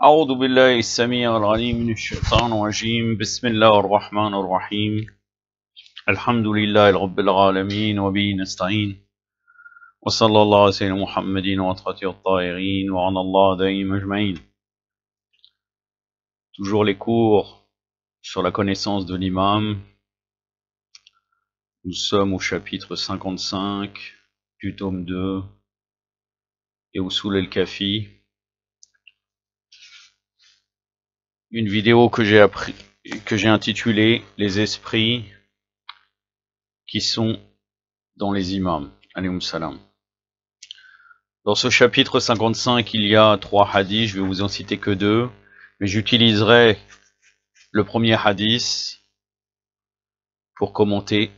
أعوذ بالله السميع العليم من الشيطان الرجيم بسم الله الرحمن الرحيم الحمد لله رب العالمين وبه نستعين وصلى الله على سيدنا محمد وعلى الطاهرين وعلى الله دائما أجمعين. Toujours les cours sur la connaissance de l'imam. Nous sommes au chapitre 55 du tome 2 et Usul el-Kafi. Une vidéo que j'ai intitulée Les esprits qui sont dans les imams. Alayhum salam. Dans ce chapitre 55, il y a 3 hadiths, je vais vous en citer que 2, mais j'utiliserai le premier hadith pour commenter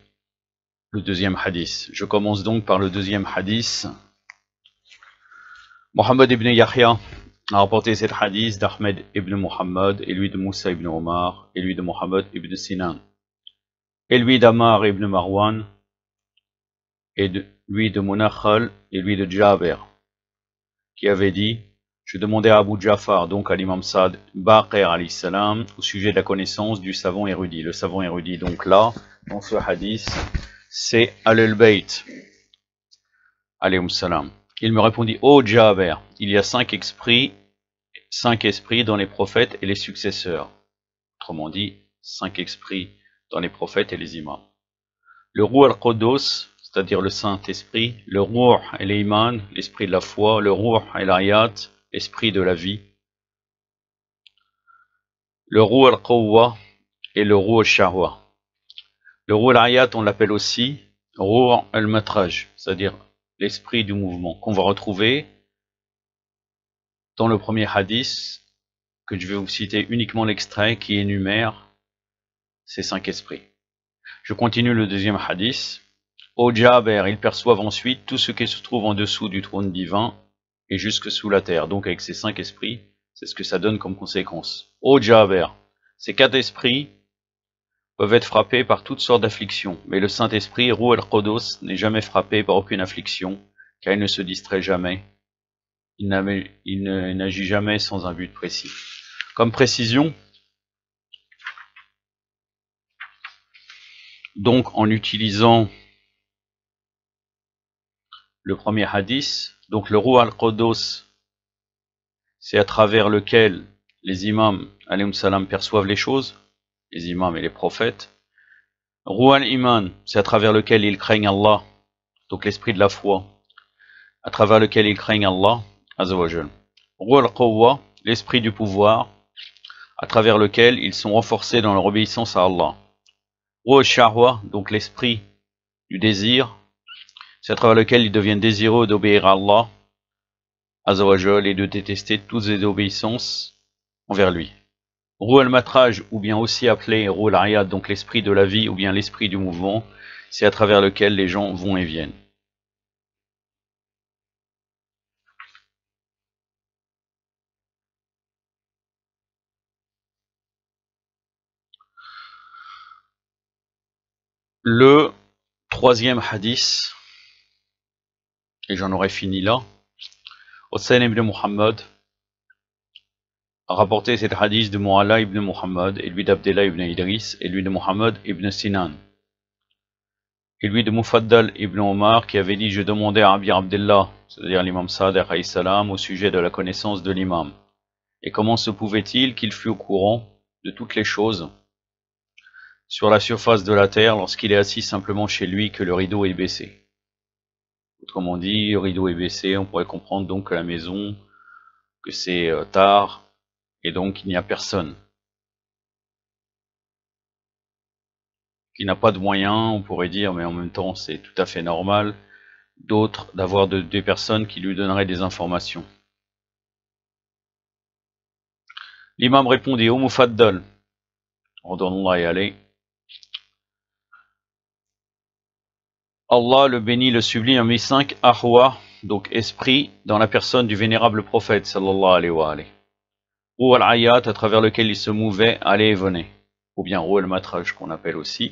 le deuxième hadith. Je commence donc par le deuxième hadith. Mohammed ibn Yahya a rapporté cet hadith d'Ahmed ibn Muhammad, et lui de Moussa ibn Omar, et lui de Mohammed ibn Sinan, et lui d'Amar ibn Marwan, et lui de Munakhal, et lui de Jabir, qui avait dit: je demandais à Abu Jafar, donc à l'imam Saad Baqir alayhi salam, au sujet de la connaissance du savant érudit. Le savant érudit, donc là, dans ce hadith, c'est Al-Bayt alayhim salam. Il me répondit: ô Jabir, il y a 5 esprits dans les prophètes et les successeurs. Autrement dit, 5 esprits dans les prophètes et les imams. Le Ruh al-Qudus, c'est-à-dire le Saint-Esprit, le Ruh et l'Iman, l'esprit de la foi, le Ruh et l'Ayat, l'esprit de la vie, le Ruh al-Qawwa et le Ruh al-Shahwa. Le Ruh al-Ayat, on l'appelle aussi Ruh al-Matraj, c'est-à-dire l'esprit du mouvement, qu'on va retrouver dans le premier hadith, que je vais vous citer uniquement l'extrait qui énumère ces 5 esprits. Je continue le deuxième hadith. Au Jabir, ils perçoivent ensuite tout ce qui se trouve en dessous du trône divin et jusque sous la terre. Donc avec ces 5 esprits, c'est ce que ça donne comme conséquence. Au Jabir, ces 4 esprits peuvent être frappés par toutes sortes d'afflictions, mais le Saint-Esprit, Ruh al-Qudus, n'est jamais frappé par aucune affliction, car il ne se distrait jamais. Il n'agit jamais sans un but précis. Comme précision, donc en utilisant le premier hadith, donc le Ruh al-Qudus, c'est à travers lequel les imams alayhim salam perçoivent les choses, les imams et les prophètes. Ruh al-Iman, c'est à travers lequel ils craignent Allah, donc l'esprit de la foi, à travers lequel ils craignent Allah azawajal. Ruh al-Qawwa, l'esprit du pouvoir, à travers lequel ils sont renforcés dans leur obéissance à Allah. Ruh al-Shahwa, donc l'esprit du désir, c'est à travers lequel ils deviennent désireux d'obéir à Allah azawajal et de détester toutes les désobéissances envers lui. Ruh al-Matraj, ou bien aussi appelé Ruh al-Ayat, donc l'esprit de la vie ou bien l'esprit du mouvement, c'est à travers lequel les gens vont et viennent. Le troisième hadith, et j'en aurai fini là, Hussein ibn Muhammad a rapporté cet hadith de Mu'alla ibn Muhammad, et lui d'Abdullah ibn Idris, et lui de Muhammad ibn Sinan, et lui de Mufaddal ibn Omar, qui avait dit: je demandais à Abi Abdullah, c'est-à-dire l'imam Saad alayhi salam, au sujet de la connaissance de l'imam, et comment se pouvait-il qu'il fût au courant de toutes les choses sur la surface de la terre lorsqu'il est assis simplement chez lui, que le rideau est baissé. Autrement dit, le rideau est baissé, on pourrait comprendre donc que la maison, que c'est tard, et donc il n'y a personne. Qui n'a pas de moyens, on pourrait dire, mais en même temps c'est tout à fait normal, d'autres d'avoir des personnes qui lui donneraient des informations. L'imam répondit: au Mufaddal, ordonnons-la y aller. Allah le béni, le sublime, a mis 5 ahwa, donc esprit, dans la personne du vénérable prophète sallallahu alayhi wa alayhi. Ruh al-Ayat, à travers lequel il se mouvait, allait et venait, ou bien Ruh al-Matraj qu'on appelle aussi.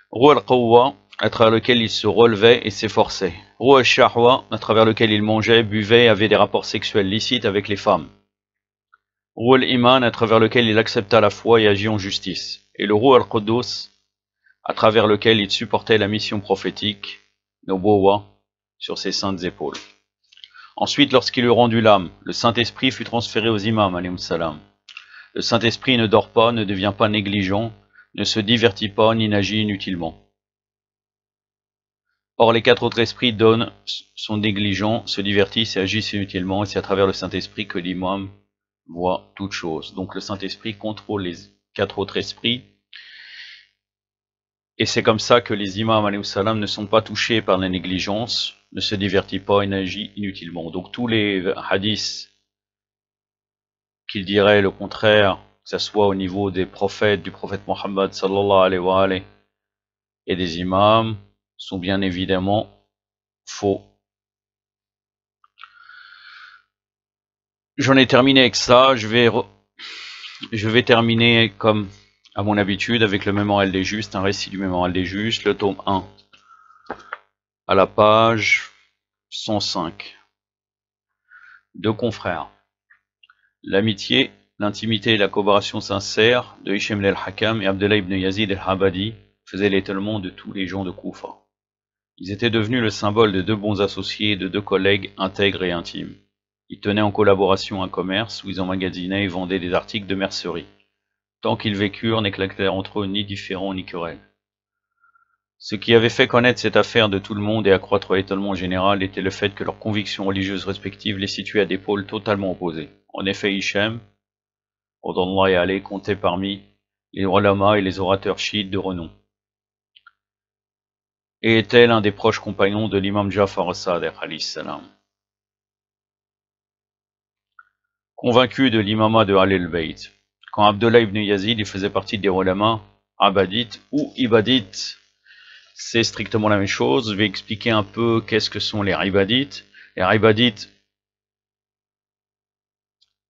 Ruh al-Qawwa, à travers lequel il se relevait et s'efforçait. Ruh al-Shahwa, à travers lequel il mangeait, buvait et avait des rapports sexuels licites avec les femmes. Ruh al-Iman, à travers lequel il accepta la foi et agit en justice, et le Ruh al-Quddus, à travers lequel il supportait la mission prophétique, Nobowa, sur ses saintes épaules. Ensuite, lorsqu'il eut rendu l'âme, le Saint-Esprit fut transféré aux imams, alayhim salam. Le Saint-Esprit ne dort pas, ne devient pas négligent, ne se divertit pas, ni n'agit inutilement. Or, les quatre autres esprits donnent, sont négligents, se divertissent et agissent inutilement, et c'est à travers le Saint-Esprit que l'imam voit toutes choses. Donc le Saint-Esprit contrôle les quatre autres esprits, et c'est comme ça que les imams alayhim salam ne sont pas touchés par la négligence, ne se divertit pas et n'agit inutilement. Donc tous les hadiths qu'il dirait le contraire, que ce soit au niveau des prophètes, du prophète Mohammed sallallahu alayhi wa alayhi, et des imams, sont bien évidemment faux. J'en ai terminé avec ça, je vais terminer comme à mon habitude avec le Mémorial des Justes, un récit du Mémorial des Justes, le tome 1, à la page 105. Deux confrères. L'amitié, l'intimité et la coopération sincère de Hichem el-Hakam et Abdullah ibn Yazid el-Habadi faisaient l'étonnement de tous les gens de Koufa. Ils étaient devenus le symbole de deux bons associés et de deux collègues intègres et intimes. Ils tenaient en collaboration un commerce où ils emmagasinaient et vendaient des articles de mercerie. Tant qu'ils vécurent, n'éclatèrent entre eux ni différends ni querelles. Ce qui avait fait connaître cette affaire de tout le monde et accroître l'étonnement général était le fait que leurs convictions religieuses respectives les situaient à des pôles totalement opposés. En effet, Hichem, Odallah et Ali, comptait parmi les ulama et les orateurs chiites de renom, et était l'un des proches compagnons de l'imam Ja'far as-Sadiq alayhi salam. Convaincu de l'imama de Ali al-Bayt, quand Abdullah ibn Yazid il faisait partie des ulama abadites ou ibadites, c'est strictement la même chose. Je vais expliquer un peu qu'est-ce que sont les ibadites. Les ibadites,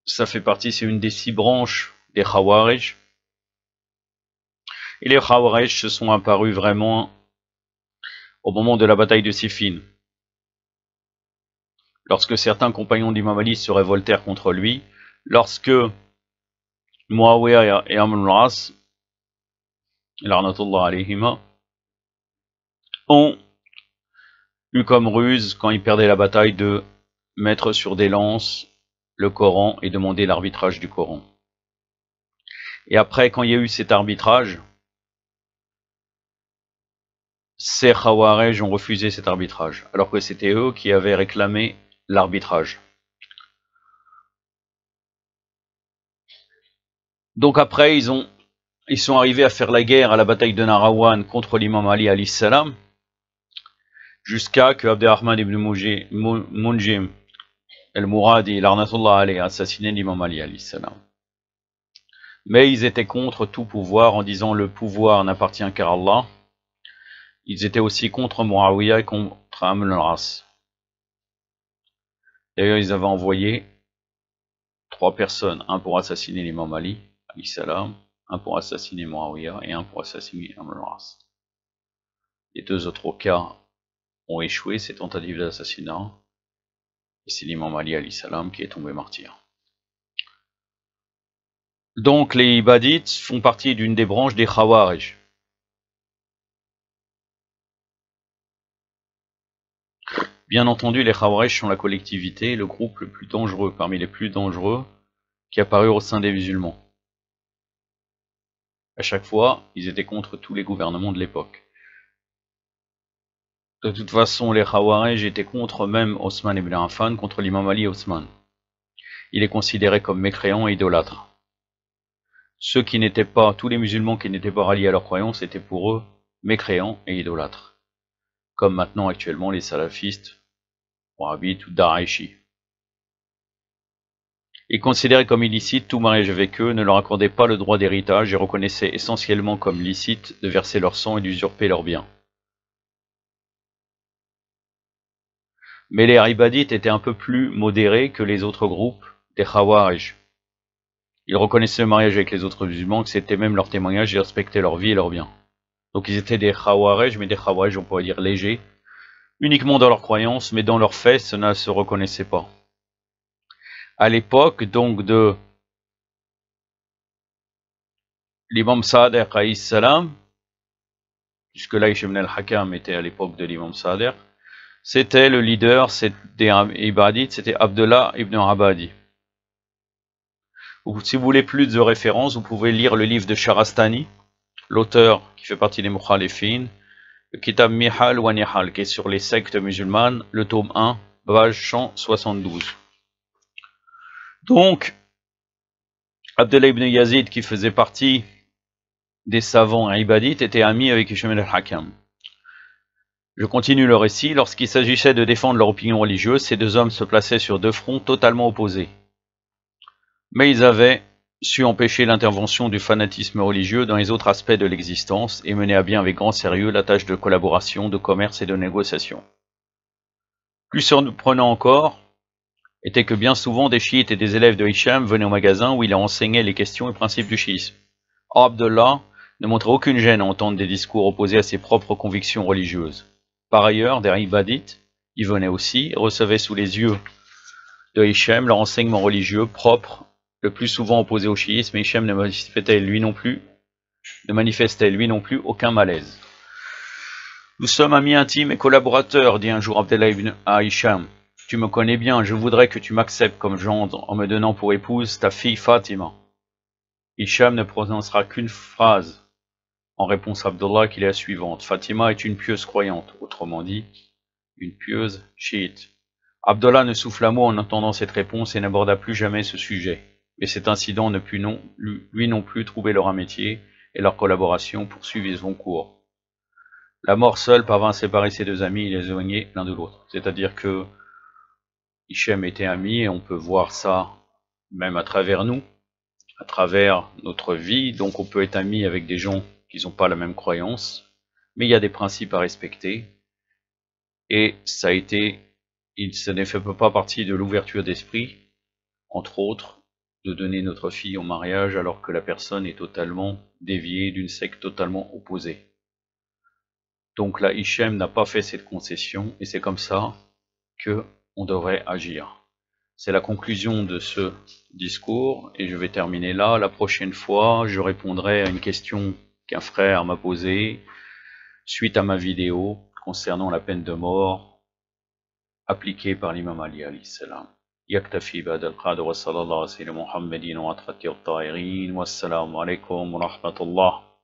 ça fait partie, c'est une des 6 branches des Khawarij. Et les Khawarij se sont apparus vraiment au moment de la bataille de Siffin. Lorsque certains compagnons d'Imam Ali se révoltèrent contre lui, lorsque Muawiyah et Amr al-As, l'arnatullah alayhima, ont eu comme ruse, quand ils perdaient la bataille, de mettre sur des lances le Coran et demander l'arbitrage du Coran. Et après, quand il y a eu cet arbitrage, ces Khawarij ont refusé cet arbitrage, alors que c'était eux qui avaient réclamé l'arbitrage. Donc après, ils sont arrivés à faire la guerre à la bataille de Nahrawan contre l'imam Ali alayhi salam, jusqu'à que Abdurrahman ibn Munjim el-Mouradi, l'arnatullah alayhi, assassiné l'imam Ali alayhi salam. Mais ils étaient contre tout pouvoir en disant le pouvoir n'appartient qu'à Allah. Ils étaient aussi contre Muawiyah et contre Amr al-As. D'ailleurs, ils avaient envoyé 3 personnes, un pour assassiner l'imam Ali alayhi salam, un pour assassiner Muawiyah et un pour assassiner Amr al-As. Les 2 autres cas ont échoué, ces tentatives d'assassinat, et c'est l'imam Ali alayhi salam qui est tombé martyr. Donc les ibadites font partie d'une des branches des Khawarij. Bien entendu, les Khawarij sont la collectivité, le groupe le plus dangereux, parmi les plus dangereux, qui apparurent au sein des musulmans. À chaque fois, ils étaient contre tous les gouvernements de l'époque. De toute façon, les Khawarij étaient contre même Osman ibn Affan, contre l'imam Ali et Osman. Il est considéré comme mécréant et idolâtre. Ceux qui n'étaient pas, tous les musulmans qui n'étaient pas ralliés à leur croyance étaient pour eux mécréants et idolâtres. Comme maintenant actuellement les salafistes, wahhabites ou da'ishi. Ils considéraient comme illicite tout mariage avec eux, ne leur accordaient pas le droit d'héritage et reconnaissaient essentiellement comme licite de verser leur sang et d'usurper leurs biens. Mais les ibadites étaient un peu plus modérés que les autres groupes des Khawarij. Ils reconnaissaient le mariage avec les autres musulmans, que c'était même leur témoignage, et respectaient leur vie et leurs biens. Donc ils étaient des Khawarij, mais des Khawarij on pourrait dire légers, uniquement dans leurs croyances, mais dans leurs faits, cela ne se reconnaissait pas. À l'époque donc de l'imam Sadiq alayhi salam, puisque là Hisham al-Hakam était à l'époque de l'imam Sadiq, c'était le leader des Ibadites, c'était Abdullah ibn Abadi. Si vous voulez plus de références, vous pouvez lire le livre de Sharastani, l'auteur qui fait partie des Mukhalifin, le Kitab Mihal wa Nihal, qui est sur les sectes musulmanes, le tome 1, page 172. Donc, Abdullah ibn Yazid, qui faisait partie des savants ibadites, était ami avec Hisham al-Hakam. Je continue le récit. Lorsqu'il s'agissait de défendre leur opinion religieuse, ces deux hommes se plaçaient sur deux fronts totalement opposés. Mais ils avaient su empêcher l'intervention du fanatisme religieux dans les autres aspects de l'existence et mener à bien avec grand sérieux la tâche de collaboration, de commerce et de négociation. Plus surprenant encore était que bien souvent des chiites et des élèves de Hisham venaient au magasin où il enseignait les questions et principes du chiisme. Or Abdullah ne montrait aucune gêne à entendre des discours opposés à ses propres convictions religieuses. Par ailleurs, des ibadites y venaient aussi et recevaient sous les yeux de Hisham leur enseignement religieux propre, le plus souvent opposé au chiisme, et Hisham ne manifestait lui non plus aucun malaise. Nous sommes amis intimes et collaborateurs, dit un jour Abdullah ibn Hisham. Tu me connais bien, je voudrais que tu m'acceptes comme gendre en me donnant pour épouse ta fille Fatima. Hisham ne prononcera qu'une phrase en réponse à Abdullah qui est la suivante. Fatima est une pieuse croyante, autrement dit, une pieuse chiite. Abdullah ne souffla mot en entendant cette réponse et n'aborda plus jamais ce sujet. Mais cet incident ne put lui non plus trouver leur amitié et leur collaboration poursuivit son cours. La mort seule parvint à séparer ces deux amis et les éloigner l'un de l'autre. C'est-à-dire que Hichem était ami, et on peut voir ça même à travers nous, à travers notre vie. Donc on peut être ami avec des gens qui n'ont pas la même croyance, mais il y a des principes à respecter. Et ça ne fait pas partie de l'ouverture d'esprit, entre autres, de donner notre fille en mariage alors que la personne est totalement déviée d'une secte totalement opposée. Donc là, Hichem n'a pas fait cette concession, et c'est comme ça que on devrait agir. C'est la conclusion de ce discours, et je vais terminer là. La prochaine fois, je répondrai à une question qu'un frère m'a posée suite à ma vidéo concernant la peine de mort appliquée par l'imam Ali alayhi salam. يكتفي بهذا القدر وصلى الله على سيدنا محمد وعلى آله الطاهرين والسلام عليكم ورحمة الله.